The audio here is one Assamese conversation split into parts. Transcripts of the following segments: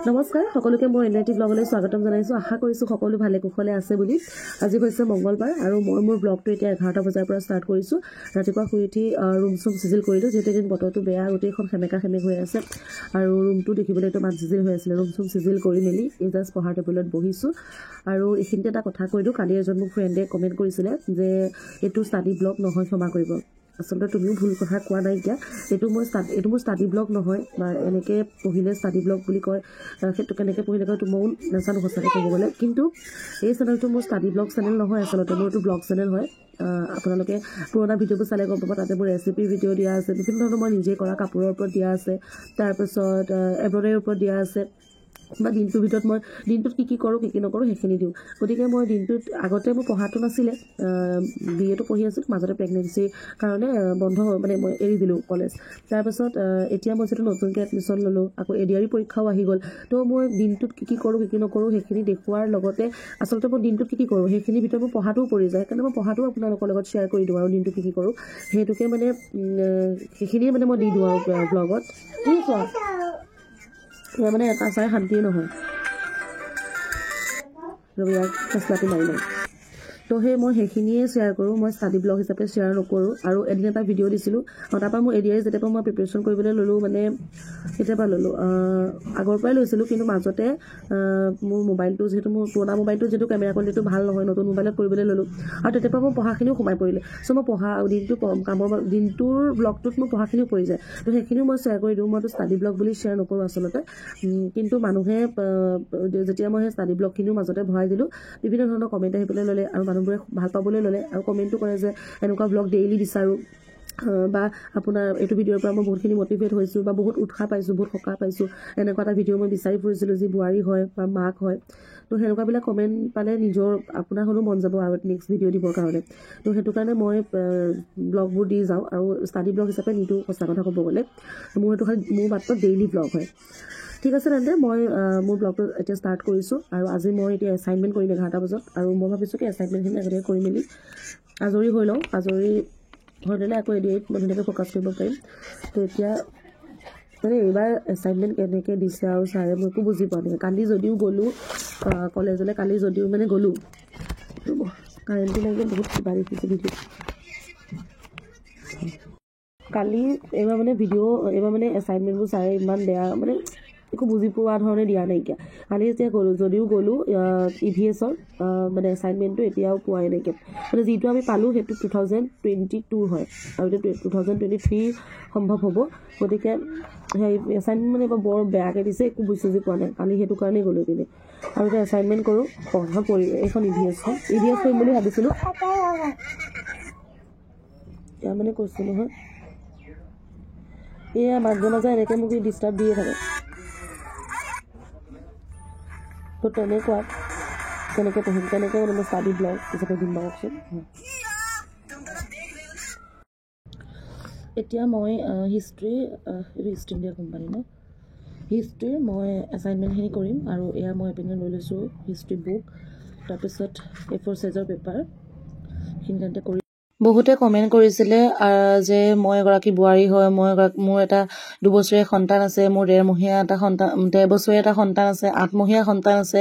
নমস্কাৰ সকলোকে মই এনআইটি ব্লগলৈ স্বাগতম জনাইছো আশা কৰিছো সকলো ভালে কুশলে আছে বুলি আজি হৈছে মঙ্গলবাৰ আৰু মই মোৰ ব্লগটো এতিয়া 11টা বজাৰ পৰা ষ্টাৰ্ট কৰিছো ৰাতিপুৱা শুই উঠি ৰুম সব সিজিল কৰিলো যেতে দিন বতৰটো বেয়া গোটেইখন খেমেকা খেমেক হৈ আছে আৰু ৰুমটো দেখিবলৈ তো মান সিজিল হৈ আছিল ৰুম সব সিজিল কৰি মেলি এই জাস্ট পঢ়াৰ টেবুলত বহিছো আৰু এখিনতে এটা কথা কৈদো কালি এজন মোক ফ্ৰেণ্ডে কমেন্ট কৰিছিল যে এটো ষ্টাডি ব্লগ নহয় ক্ষমা কৰিব আসলে তুমিও ভুল কথা কোৱা নাই এতিয়া এটো মোৰ ষ্টাডি ব্লগ নহয় বা এনেকে পঢ়িলে ষ্টাডি ব্লগ বুলি কয় সেইটো কেনেকে পঢ়িলে কয় তুমি নাজানো সঁচাকে ক'বলৈ কিন্তু এই চেনেলটো মোৰ ষ্টাডি ব্লগ চেনেল নহয় আসলে মোৰটো ব্লগ চেনেল হয় আপোনালোকে পুৰণা ভিডিঅ'বোৰ চালে গম পাব তাতে মোৰ ৰেচিপি ভিডিঅ' দিয়া আছে বিভিন্ন ধৰণৰ মই নিজে কৰা কাপোৰৰ ওপৰত দিয়া আছে তাৰ পিছত এমব্ৰইডাৰীৰ ওপৰত দিয়া আছে বা দিনটোৰ ভিতৰত মই দিনটোত কি কৰোঁ কি নকৰোঁ হেখিনি দিওঁ গতিকে মই দিনটোত আগতে মই পঢ়াটো নাছিলে বিএটো পঢ়ি আছিলোঁ মাজতে প্ৰেগনেন্সিৰ কাৰণে বন্ধ মানে মই এৰি দিলোঁ কলেজ তাৰ পিছত এতিয়া মই যেটো নতুনকৈ এডমিশ্যন ল'লোঁ আকৌ এডিআৰই পৰীক্ষাও আহি গ'ল তো মই দিনটোত কি কৰোঁ কি নকৰোঁ হেখিনি দেখুৱাৰ লগতে আচলতে মই দিনটোত কি কৰোঁ হেখিনি ভিতৰত মই পঢ়াটোও পৰি যায় কাৰণ মই পঢ়াটোও আপোনালোকৰ লগত শ্বেয়াৰ কৰি দিওঁ আৰু দিনটোত কি কৰোঁ হেতুকে মানে হেখিনিয়ে মানে মই দি দিওঁ আৰু ব্লগত কি কোৱা মানে এটা চাই শান্তি নহয় ৰবিয়াক ফেছলাটো মাৰি লওঁ তো সেই মই হেখিনিয়ে শ্বেয়াৰ কৰোঁ মই ষ্টাডি ব্লগ হিচাপে শ্বেয়াৰ নকৰোঁ আৰু এদিন এটা ভিডিঅ' দিছিলোঁ তাৰপৰা মই এডিআই যেতিয়াৰ মই প্ৰিপাৰেশ্যন কৰিবলৈ ল'লোঁ মানে কেতিয়াবা ল'লোঁ আগৰ পৰাই লৈছিলোঁ কিন্তু মাজতে মোৰ মোবাইলটো যিহেতু মোৰ পুৰণা মোবাইলটো যিহেতু কেমেৰা কোৱালিটিটো ভাল নহয় নতুন মোবাইলত কৰিবলৈ ল'লোঁ আৰু তেতিয়াৰ পৰা মোৰ পঢ়াখিনিও সোমাই পৰিলে চ' মই পঢ়া দিনটো কামৰ দিনটোৰ ব্লগটোত মোৰ পঢ়াখিনিও পৰি যায় তো সেইখিনিও মই শ্বেয়াৰ কৰি দিওঁ মইতো ষ্টাডি ব্লগ বুলি শ্বেয়াৰ নকৰোঁ আচলতে কিন্তু মানুহে যেতিয়া মই সেই ষ্টাডি ব্লগখিনিও মাজতে ভৰাই দিলোঁ বিভিন্ন ধৰণৰ কমেণ্ট আহিবলৈ ল'লে আৰু মানুহবোৰে ভাল পাবলৈ ল'লে আৰু কমেণ্টটো কৰে যে এনেকুৱা ব্লগ ডেইলি বিচাৰোঁ বা আপোনাৰ এইটো ভিডিঅ'ৰ পৰা মই বহুতখিনি মটিভেট হৈছোঁ বা বহুত উৎসাহ পাইছোঁ বহুত সকাহ পাইছোঁ এনেকুৱা এটা ভিডিঅ' মই বিচাৰি ফুৰিছিলোঁ যি বোৱাৰী হয় বা মাক হয় তো সেনেকুৱাবিলাক কমেণ্ট পালে নিজৰ আপোনাৰ হ'লেও মন যাব আৰু নেক্সট ভিডিঅ' দিবৰ কাৰণে তো সেইটো কাৰণে মই ব্লগবোৰ দি যাওঁ আৰু ষ্টাডি ব্লগ হিচাপে নিদিওঁ সঁচা কথা ক'ব গ'লে মোৰ সেইটো মোৰ মাত্ৰ ডেইলি ব্লগ হয় ঠিক আছে তেন্তে মই মোৰ ব্লগটো এতিয়া ষ্টাৰ্ট কৰিছোঁ আৰু আজি মই এতিয়া এছাইনমেণ্ট কৰিম 11টা বজাত আৰু মই ভাবিছোঁ কি এছাইনমেণ্টখিনি আগতে কৰি মেলি আজৰি হৈ লওঁ আজৰি হৈ ল'লে আকৌ এডিআইত মই ধুনীয়াকৈ ফ'কাছ কৰিব পাৰিম তো এতিয়া মানে এইবাৰ এছাইনমেণ্ট কেনেকৈ দিছে আৰু ছাৰে মই একো বুজি পোৱা নাই কালি যদিও গ'লোঁ কলেজলৈ কালি যদিও মানে গ'লোঁ কাৰেণ্টটো লাগে বহুত কিবা দেখিছোঁ ভিডিঅ' কালি এইবাৰ মানে এছাইনমেণ্টবোৰ ছাৰে ইমান বেয়া মানে একো বুজি পোৱা ধৰণে দিয়া নাইকিয়া কালি এতিয়া যদিও গ'লোঁ EVS-ৰ মানে এছাইনমেণ্টটো এতিয়াও পোৱাই নাইকিয়া মানে যিটো আমি পালোঁ সেইটো 2022 হয় আৰু এতিয়া 2023 সম্ভৱ হ'ব গতিকে সেই এছাইনমেণ্ট মানে এইবাৰ বৰ বেয়াকৈ দিছে একো বুজি পোৱা নাই কালি সেইটো কাৰণেই গ'লোঁ পিনে আৰু এতিয়া এছাইনমেণ্ট কৰোঁ পঢ়া পৰি এইখন EVS কৰিম বুলি ভাবিছিলোঁ এতিয়া মানে কৈছোঁ নহয় এয়া মাজে মাজে এনেকৈ মোক ডিষ্টাৰ্ব দিয়ে থাকে তো তেনেকুৱা কেনেকৈ পঢ়িম তেনেকৈ মানে মই ষ্টাডি ব্লগ হিচাপে দিম বাৰকচোন এতিয়া মই হিষ্ট্ৰী ইণ্ডিয়া কোম্পানী ন হিষ্ট্ৰীৰ মই এছাইনমেণ্টখিনি কৰিম আৰু এয়া মই এইপিনে লৈ লৈছোঁ হিষ্ট্ৰী বুক তাৰপিছত A4 সাইজৰ পেপাৰ সেইখিনি তেন্তে কৰি বহুতে কমেণ্ট কৰিছিলে যে মই এগৰাকী বোৱাৰী হয় মোৰ এটা 2 বছৰীয়া সন্তান আছে মোৰ 1.5 বছৰীয়া এটা সন্তান আছে 8 মহীয়া সন্তান আছে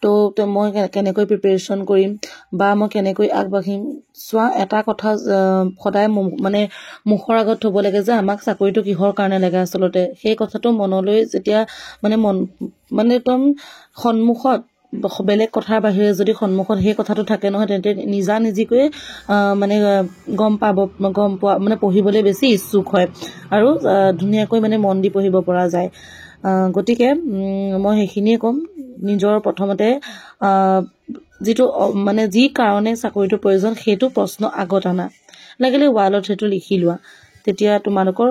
তো মই কেনেকৈ প্ৰিপাৰেশ্যন কৰিম বা মই কেনেকৈ আগবাঢ়িম চোৱা এটা কথা সদায় মানে মুখৰ আগত থ'ব লাগে যে আমাক চাকৰিটো কিহৰ কাৰণে লাগে আচলতে সেই কথাটো মনলৈ যেতিয়া মানে একদম সন্মুখত বেলেগ কথাৰ বাহিৰে যদি সন্মুখত সেই কথাটো থাকে নহয় তেন্তে নিজাকৈ মানে গম পোৱা মানে পঢ়িবলৈ বেছি ইচ্ছুক হয় আৰু ধুনীয়াকৈ মানে মন দি পঢ়িব পৰা যায় গতিকে মই সেইখিনিয়ে ক'ম নিজৰ প্ৰথমতে যিটো মানে যি কাৰণে চাকৰিটোৰ প্ৰয়োজন সেইটো প্ৰশ্ন আগত আনা লাগিলে ৱালত সেইটো লিখি লোৱা তেতিয়া তোমালোকৰ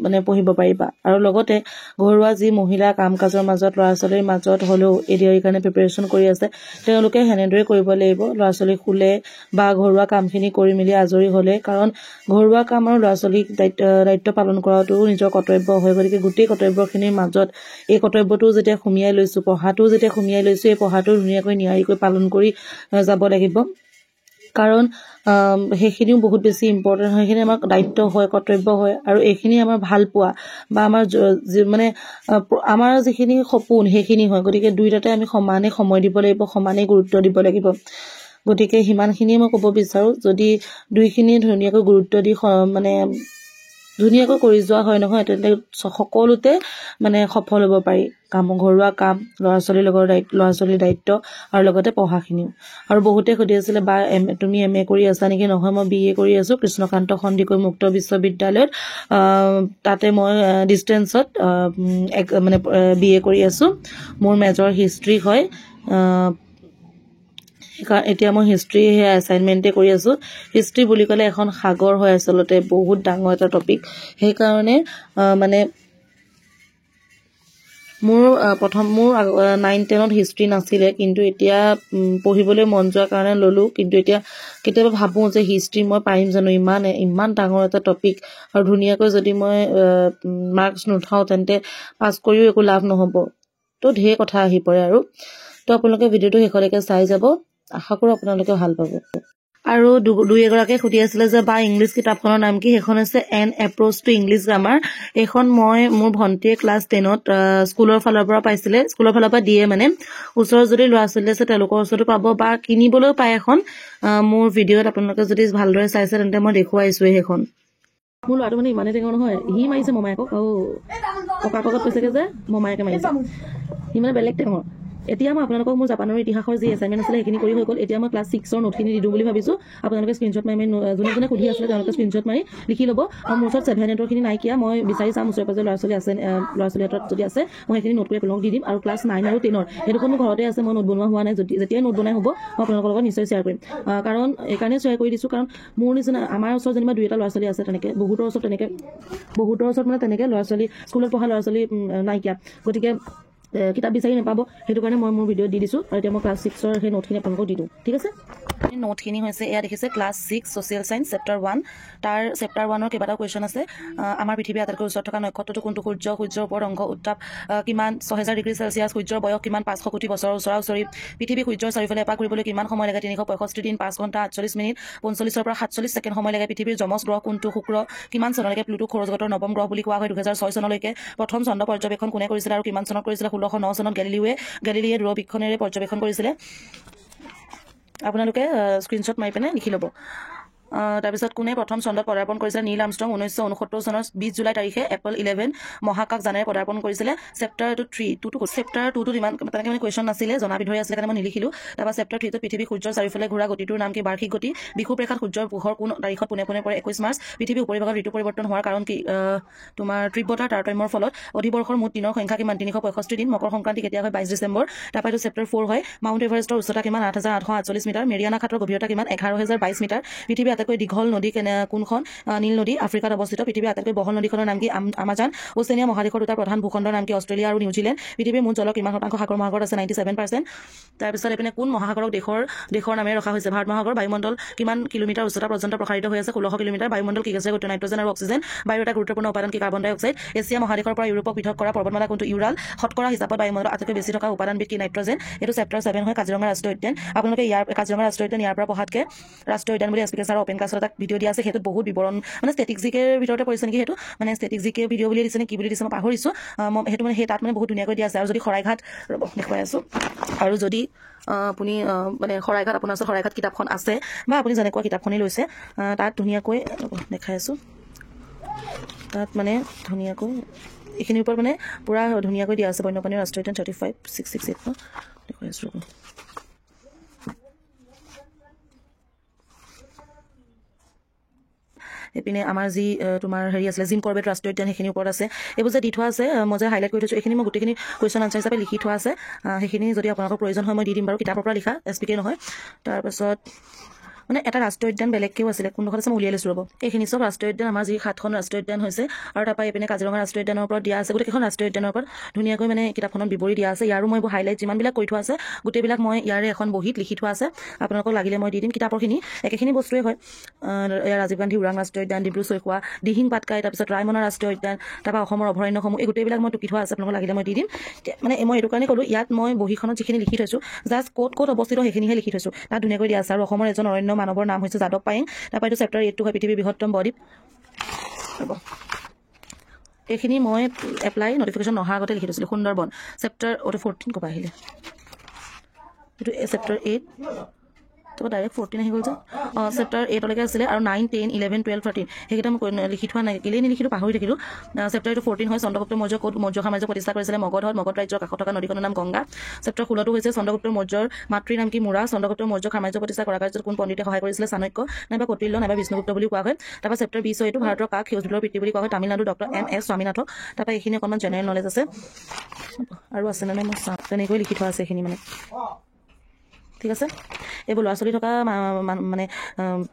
মানে পঢ়িব পাৰিবা আৰু লগতে ঘৰুৱা যি মহিলা কাম কাজৰ মাজত ল'ৰা ছোৱালীৰ মাজত হ'লেও এডিআইৰ কাৰণে প্ৰিপাৰেশ্যন কৰি আছে তেওঁলোকে হেনেদৰে কৰিব লাগিব ল'ৰা ছোৱালী শুলে বা ঘৰুৱা কামখিনি কৰি মেলি আজৰি হ'লে কাৰণ ঘৰুৱা কাম আৰু ল'ৰা ছোৱালীক দায়িত্ব পালন কৰাটো নিজৰ কৰ্তব্য হয় গতিকে গোটেই কৰ্তব্যখিনিৰ মাজত এই কৰ্তব্যটো যেতিয়া সুমিয়াই লৈছোঁ পঢ়াটো যেতিয়া সুমিয়াই লৈছোঁ এই পঢ়াটো ধুনীয়াকৈ নিয়াৰিকৈ পালন কৰি যাব লাগিব কাৰণ সেইখিনিও বহুত বেছি ইম্পৰ্টেণ্ট হয়, সেইখিনি আমাৰ দায়িত্ব হয়, কৰ্তব্য হয়, আৰু এইখিনি আমাৰ ভাল পোৱা বা আমাৰ মানে আমাৰ যিখিনি সপোন সেইখিনি হয়। গতিকে দুয়োটাতে আমি সমানে সময় দিব লাগিব, সমানেই গুৰুত্ব দিব লাগিব। গতিকে সিমানখিনিয়ে মই ক'ব বিচাৰোঁ। যদি দুইখিনিয়ে ধুনীয়াকৈ গুৰুত্ব দি মানে ধুনীয়াকৈ কৰি যোৱা হয় নহয়, তেন্তে সকলোতে মানে সফল হ'ব পাৰি। ঘৰুৱা কাম, ল'ৰা ছোৱালীৰ দায়িত্ব আৰু লগতে পঢ়াখিনিও। আৰু বহুতে সুধি আছিলে বা তুমি MA কৰি আছা নেকি? নহয়, মই BA কৰি আছোঁ কৃষ্ণকান্ত সন্দিকৈ মুক্ত বিশ্ববিদ্যালয়ত। তাতে মই ডিষ্টেঞ্চত মানে BA কৰি আছোঁ। মোৰ মেজৰ হিষ্ট্ৰী হয়। এতিয়া মই হিষ্ট্ৰী এছাইনমেণ্টে কৰি আছোঁ। হিষ্ট্ৰী বুলি ক'লে এখন সাগৰ হয়, আচলতে বহুত ডাঙৰ এটা টপিক। সেইকাৰণে মানে মোৰ 9-10ত হিষ্ট্ৰী নাছিলে, কিন্তু এতিয়া পঢ়িবলৈ মন যোৱাৰ কাৰণে ল'লোঁ। কিন্তু এতিয়া কেতিয়াবা ভাবোঁ যে হিষ্ট্ৰী মই পাৰিম জানো? ইমান ডাঙৰ এটা টপিক, আৰু ধুনীয়াকৈ যদি মই মাৰ্কছ নুঠাওঁ তেন্তে পাছ কৰিও একো লাভ নহ'ব। তো ঢেৰ কথা আহি পৰে আৰু। তো আপোনালোকে ভিডিঅ'টো শেষলৈকে চাই যাব। আশা কৰোঁ আপোনালোকে ভাল পাব। আৰু দুই এগৰাকীয়ে সুধি আছিলে যে বা ইংলিছ কিতাপখনৰ নাম কি? সেইখন হৈছে N approach to English grammar. এইখন মই মোৰ ভণ্টিয়ে ক্লাছ 10ত স্কুলৰ ফালৰ পৰা পাইছিলে, স্কুলৰ ফালৰ পৰা দিয়ে। মানে ওচৰৰ যদি ল'ৰা ছোৱালী আছে তেওঁলোকৰ ওচৰতো পাব বা কিনিবলৈও পায় এখন। মোৰ ভিডিঅ'ত আপোনালোকে যদি ভালদৰে চাইছে তেন্তে মই দেখুৱাইছোৱে সেইখন। মোৰ ল'ৰাটো মানে ইমানেই টেঙৰ নহয়, সি মাৰিছে মমায়েকক। ককাকক কৈছেগৈ যে মমায়েকে মাৰিছে। সি মানে বেলেগ টেঙৰ। এতিয়া মই আপোনালোকক মোৰ জাপানৰ ইতিহাসৰ যি এছাইনমেণ্ট আছিলে সেইখিনি কৰি হৈ গ'ল। এতিয়া মই ক্লাছ 6ৰ নোটখিনি দি দিওঁ বুলি ভাবিছোঁ। আপোনালোকে স্ক্ৰীনশ্বট মাৰি যোনে সুধি আছিলে তেওঁলোকে স্ক্ৰীনশ্বট মাৰি লিখি ল'ব। আৰু মোৰ ওচৰত 7 8ৰখিনি নাইকিয়া, মই বিচাৰি চাম ওচৰে পাজৰে ল'ৰা ছোৱালী হাতত যদি আছে মই সেইখিনি নোট কৰি আপোনালোকক দি দিম। আৰু ক্লাছ 9 আৰু 10ৰ সেইটোখন মোৰ ঘৰতে আছে, মই নোট বনোৱা হোৱা নাই। যেতিয়াই নোট বনাই হ'ব মই আপোনালোকৰ লগত নিশ্চয় শ্বেয়াৰ কৰিম। কাৰণ এইকাৰণে শ্বেয়াৰ কৰি দিছোঁ কাৰণ মোৰ নিচিনা আমাৰ ওচৰত যেনিবা 2 এটা ল'ৰা ছোৱালী আছে, তেনেকৈ বহুতৰ ওচৰত মানে তেনেকৈ ল'ৰা ছোৱালী স্কুলত পঢ়া ল'ৰা ছোৱালী নাইকিয়া। গতিকে কিতাপ বিচাৰি নাপাব, সেইটো কাৰণে মই মোৰ ভিডিঅ'ত দি দিছোঁ। আৰু এতিয়া মই ক্লাছ 6ৰ সেই নোটখিনি আপোনালোকক দি দিওঁ, ঠিক আছে? নোটখিনি হৈছে এয়া দেখিছে, ক্লাছ 6 ছ'চিয়েল ছায়েন্স চেপ্টাৰ 1। তাৰ চেপ্টাৰ 1ৰ কেইবাটাও কুৱেশ্যন আছে। আমাৰ পৃথিৱীৰ আটাইতকৈ ওচৰত থকা নক্ষত্ৰটো কোনটো? সূৰ্যৰ ওপৰত অংশ উত্তাপ কিমান? 6000 ডিগ্ৰী চেলচিয়াছ। সূৰ্যৰ বয়স কিমান? 500 কোটি বছৰৰ ওচৰা ওচৰি। পৃথিৱী সূৰ্যৰ চাৰিওফালে এপাক ঘূৰিবলৈ কিমান সময় লাগে? 365 দিন 5 ঘণ্টা 48 মিনিট 45ৰ পৰা 47 ছেকেণ্ড সময় লাগে। পৃথিৱীৰ যমজ গ্ৰহ কোনটো? শুক্ৰ। কিমান চনলৈকে প্লুটো সৌৰজগতৰ নৱম গ্ৰহ বুলি কোৱা হয়? 2006 চনলৈকে। প্ৰথম চন্দ্ৰ পৰ্যবেক্ষণ কোনে কৰিছিলে আৰু কিমান চনত কৰিছিলে? 1609 চনত গেলিলিয়ে দূৰবীক্ষণেৰে পৰ্যবেক্ষণ কৰিছিলে। আপোনালোকে স্ক্ৰীনশ্বট মাৰি পিনে লিখি ল'ব। তাৰপিছত কোনে প্ৰথম চন্দ্ৰত পদাৰ্পণ কৰিছিলে? নীল আৰ্মষ্ট্ৰং 1969 চনৰ 20 জুলাই তাৰিখে এপল 11 মহাকাশযানেৰে পদাৰ্পণ কৰিছিলে। চেপ্টাৰ 2টোত ইমান তেনেকৈ মানে কুৱেশ্যন নাছিলে, জনাবিধৰে আছিলে কাৰণে মই নিলিখিলোঁ। তাৰপৰা চেপ্টাৰ 3টোত পৃথিৱী সূৰ্যৰ চাৰিওফালে ঘূৰা গতিটোৰ নাম কি? বাৰ্ষিক গতি। বিষুৱৰেখাত সূৰ্যৰ পোহৰ কোন তাৰিখত পোনে পোনে পৰে? 21 মাৰ্চ। পৃথিৱীৰ উপৰিভাগত ঋতু পৰিৱৰ্তন হোৱাৰ কাৰণ কি? তোমাৰ তীব্ৰতাৰ তাৰতম্যৰ ফলত। অধিবৰ্ষৰ মুঠ দিনৰ সংখ্যা কিমান? 365 দিন। মকৰ সংক্ৰান্তি কেতিয়া হয়? 22 ডিচেম্বৰ। তাৰপৰা এইটো চেপ্টাৰ 4 হয়। মাউণ্ট এভাৰেষ্টৰ উচ্চতা কিমান? 8848 মিটাৰ। মেৰিয়ানা খাটৰ গভীৰতা কিমান? 11022 মিটাৰ। পৃথিৱীৰ আটাইতকৈ দীঘল নদী কোনখন? নীল নদী, আফ্ৰিকাত অৱস্থিত। পৃথিৱীৰ আটাইতকৈ বহল নদীখনৰ নাম কি? আমাজন। ওচেনিয়া মহাদেশৰ 2টা প্ৰধান ভূখণ্ডৰ নাম কি? অষ্ট্ৰেলিয়া আৰু নিউজিলেণ্ড। পৃথিৱীৰ মুঠ জলৰ কিমান শতাংশ সাগৰ মহাসাগৰত আছে? 97%। তাৰপিছত এইপিনে কোন মহাসাগৰক দেশৰ নামেৰে ৰখা হৈছে? ভাৰত মহাসাগৰ। বায়ুমণ্ডল কিমান কিলোমিটাৰ উচ্চতা পৰ্যন্ত প্ৰসাৰিত হৈ আছে? 1600 কিলোমিটাৰ। বায়ুমণ্ডল কি গেছেৰে গঠিত? নাইট্ৰজেন আৰু অক্সিজেন। বায়ুৰ এটা গুৰুত্বপূৰ্ণ উপাদান কি? কাৰ্বন ডাই অক্সাইড। এছিয়া মহাদেশৰ পৰা ইউৰোপক পৃথক কৰা পৰ্বতমালা কোনটো? ইউৰাল। শতকৰা হিচাপত বায়ুমণ্ডলত আটাইতকৈ বেছি থকা উপাদানবিধ কি? নাইট্ৰজেন। এইটো চেপ্টাৰ 7 হয়, কাজিৰঙা ৰাষ্ট্ৰীয় উদ্যান। আপোনালোকে কাজিৰঙা ৰাষ্ট্ৰীয় উদ্যান ইয়াৰ পৰা পঢ়াতকৈ ৰাষ্ট্ৰীয় উদ্যান বুলি এছপিকে ছাৰৰ অপেন ক্লাছত এটা ভিডিঅ' দিয়া আছে, সেইটোত বহুত বিৱৰণ মানে ষ্টেটিক জিকেৰ ভিতৰতে পৰিছে নেকি, সেইটো মানে ষ্টেটিক জিকে ভিডিঅ' বুলি দিছে নে কি বুলি দিছে মই পাহৰিছোঁ। মই সেইটো মানে তাত মানে বহুত ধুনীয়াকৈ দিয়া আছে। আৰু যদি শৰাইঘাট দেখুৱাই আছোঁ, আৰু যদি আপুনি মানে শৰাইঘাট আপোনাৰ ওচৰত শৰাইঘাট কিতাপখন আছে বা আপুনি যেনেকুৱা কিতাপখনেই লৈছে তাত ধুনীয়াকৈ দেখাই আছোঁ। তাত মানে ধুনীয়াকৈ এইখিনিৰ ওপৰত মানে পূৰা ধুনীয়াকৈ দিয়া আছে। বন্যপ্ৰাণী ৰাষ্ট্ৰীয় উদ্যান 35668 ন দেখুৱাই আছোঁ। এইপিনে আমাৰ যি তোমাৰ হেৰি আছিলে জিম কৰবেট ৰাষ্ট্ৰীয় উদ্যান, সেইখিনিৰ ওপৰত আছে। এইবোৰ যে দি থোৱা আছে মই যে হাইলাইট কৰি থৈছোঁ, এইখিনি মই গোটেইখিনি কুৱেশ্যন আনচাৰ হিচাপে লিখি থোৱা আছে। সেইখিনি যদি আপোনালোকৰ প্ৰয়োজন হয় মই দি দিম বাৰু, কিতাপৰ পৰা লিখা, এছপিকে নহয়। তাৰপাছত মানে এটা ৰাষ্ট্ৰীয় উদ্যান বেলেগকেও আছিলে, কোনডোখৰত আছে মই উলিয়াই লৈছোঁ ৰ'ব। এইখিনি চব ৰাষ্ট্ৰীয় উদ্যান, আমাৰ যি 7খন ৰাষ্ট্ৰীয় উদ্যান হৈছে। আৰু তাৰপৰা এইপিনে কাজিৰঙা ৰাষ্ট্ৰীয় উদ্যানৰ ওপৰত দিয়া আছে। গোটেইখন ৰাষ্ট্ৰীয় উদ্যানৰ ওপৰত ধুনীয়াকৈ মানে কিতাপখনত বিৱৰি দিয়া আছে। ইয়াৰো মই এইবোৰ হাইলাইট যিমানবিলাক কৰি থোৱা আছে গোটেইবিলাক মই ইয়াৰে এখন বহীত লিখি থোৱা আছে। আপোনালোকক লাগিলে মই দি দিম। কিতাপৰখিনি একেখিনি বস্তুৱেই হয়। ৰাজীৱ গান্ধী ওৰাং ৰাষ্ট্ৰীয় উদ্যান, ডিব্ৰু চৈখোৱা, দিহিং পাটকাই, তাৰপিছত ৰায়মনা ৰাষ্ট্ৰীয় উদ্যান, তাৰপৰা অসমৰ অভয়াৰণ্যসমূহ, এই গোটেইবিলাক মই টুকি থোৱা আছে। আপোনালোকক লাগিলে মই দি দিম। মানে মই এইটো কাৰণে ক'লোঁ, ইয়াত মই বহীখনত যিখিনি লিখি থৈছোঁ জাষ্ট ক'ত অৱস্থিত সেইখিনিহে লিখি থৈছোঁ। তাত ধুনীয়াকৈ দিয়া আছে। আৰু অসমৰ এজন অৰণ্য মানৱৰ নাম হৈছে যাদৱ পায়েং তাৰপৰা এইটো চেপ্টাৰ 8 হয় পৃথিৱীৰ বৃহত্তম বদ্বীপ এইখিনি মই এপ্লাই নটিফিকেশ্যন অহাৰ আগতে লিখি থৈছিলোঁ সুন্দৰবন চেপ্টাৰ 14 ক'ব আহিলে এইটো চেপ্টাৰ 8 তো ডাইৰেক্ট 14 আহি গ'ল যে চেপ্টাৰ 8লৈকে আছিলে আৰু 9 10 11 12 13 সেইকেইটা মই লিখি থোৱা নাই কেলেই নিলিখিলোঁ পাহৰি থাকিলোঁ চেপ্টাৰ 14 হয় চন্দ্ৰগুপ্ত মৌৰ্য ক'ত মৌৰ্য সাম্ৰাজ্য প্ৰতিষ্ঠা কৰিছিলে মগধত মগধ ৰাজ্যৰ কাষত থকা নদীখনৰ নাম গংগা চেপ্টাৰ 16 হৈছে চন্দ্ৰগুপ্ত মৌৰ্যৰ মাতৃৰ নাম কি মুৰা চন্দ্ৰগুপ্ত মৌৰ্য সাম্ৰাজ্য প্ৰতিষ্ঠা কৰা কাৰ্যত কোন পণ্ডিতে সহায় কৰিছিলে চাণক্য নাইবা কৌটিল্য নাইবা বিষ্ণুগুপ্ত বুলি কোৱা হয় তাৰপৰা চেপ্টাৰ 20 এইটো ভাৰতৰ কাক সেউজ বিলৰ পিতৃ বুলি কোৱা হয় তামিলনাডু ডক্টৰ MS স্বামীনাথক তাৰপৰা এইখিনি অকণমান জেনেৰেল নলেজ আছে আৰু আছে নে মই চাওঁ তেনেকৈ লিখি থোৱা আছে এইখিনি মানে ঠিক আছে এইবোৰ ল'ৰা ছোৱালী থকা মানে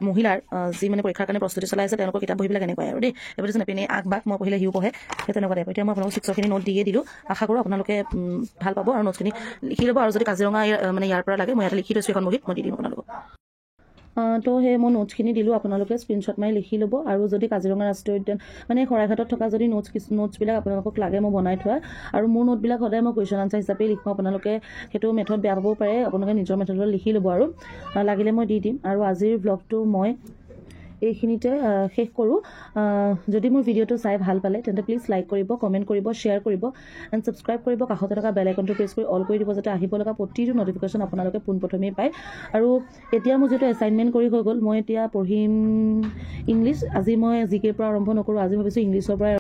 মহিলাৰ যি মানে পৰীক্ষাৰ কাৰণে প্ৰস্তুতি চলাই আছে তেওঁলোকৰ কিতাপ বহিবিলাক এনেকুৱাই আৰু দেই এইবোৰ যেন এপিনে আগবাগ মই পঢ়িলে সিও পঢ়ে সেই তেনেকুৱা টাইপ এতিয়া মই আপোনালোকক 6খিনি নোট দিয়ে দিলোঁ আশা কৰোঁ আপোনালোকে ভাল পাব আৰু নোটখিনি লিখি ল'ব আৰু যদি কাজিৰঙা মানে ইয়াৰ পৰা লাগে মই ইয়াতে লিখি থৈছোঁ এখন বহীত মই দি দিম আপোনালোকক তো সেই মই নোটছখিনি দিলোঁ আপোনালোকে স্ক্ৰীনশ্বট মাৰি লিখি ল'ব আৰু যদি কাজিৰঙা ৰাষ্ট্ৰীয় উদ্যান মানে শৰাইঘাটত থকা যদি নোটছবিলাক আপোনালোকক লাগে মই বনাই থোৱা আৰু মোৰ নোটবিলাক সদায় মই কুৱেশ্যন আনচাৰ হিচাপে লিখোঁ আপোনালোকে সেইটো মেথড বেয়া পাবও পাৰে আপোনালোকে নিজৰ মেথডত লিখি ল'ব আৰু লাগিলে মই দি দিম আৰু আজিৰ ব্লগটো মই এইখিনিতে শেষ কৰোঁ যদি মোৰ ভিডিঅ'টো চাই ভাল পালে তেন্তে প্লিজ লাইক কৰিব কমেণ্ট কৰিব শ্বেয়াৰ কৰিব এণ্ড ছাবস্ক্ৰাইব কৰিব কাষতে থকা বেল আইকনটো প্ৰেছ কৰি অল কৰি দিব যাতে আহিব লগা প্ৰতিটো নটিফিকেশ্যন আপোনালোকে পোনপ্ৰথমেই পায় আৰু এতিয়া মোৰ যিটো এছাইনমেণ্ট কৰি হৈ গ'ল মই এতিয়া পঢ়িম ইংলিছ আজি মই জিকেৰ পৰা আৰম্ভ নকৰোঁ আজি ভাবিছোঁ ইংলিছৰ পৰা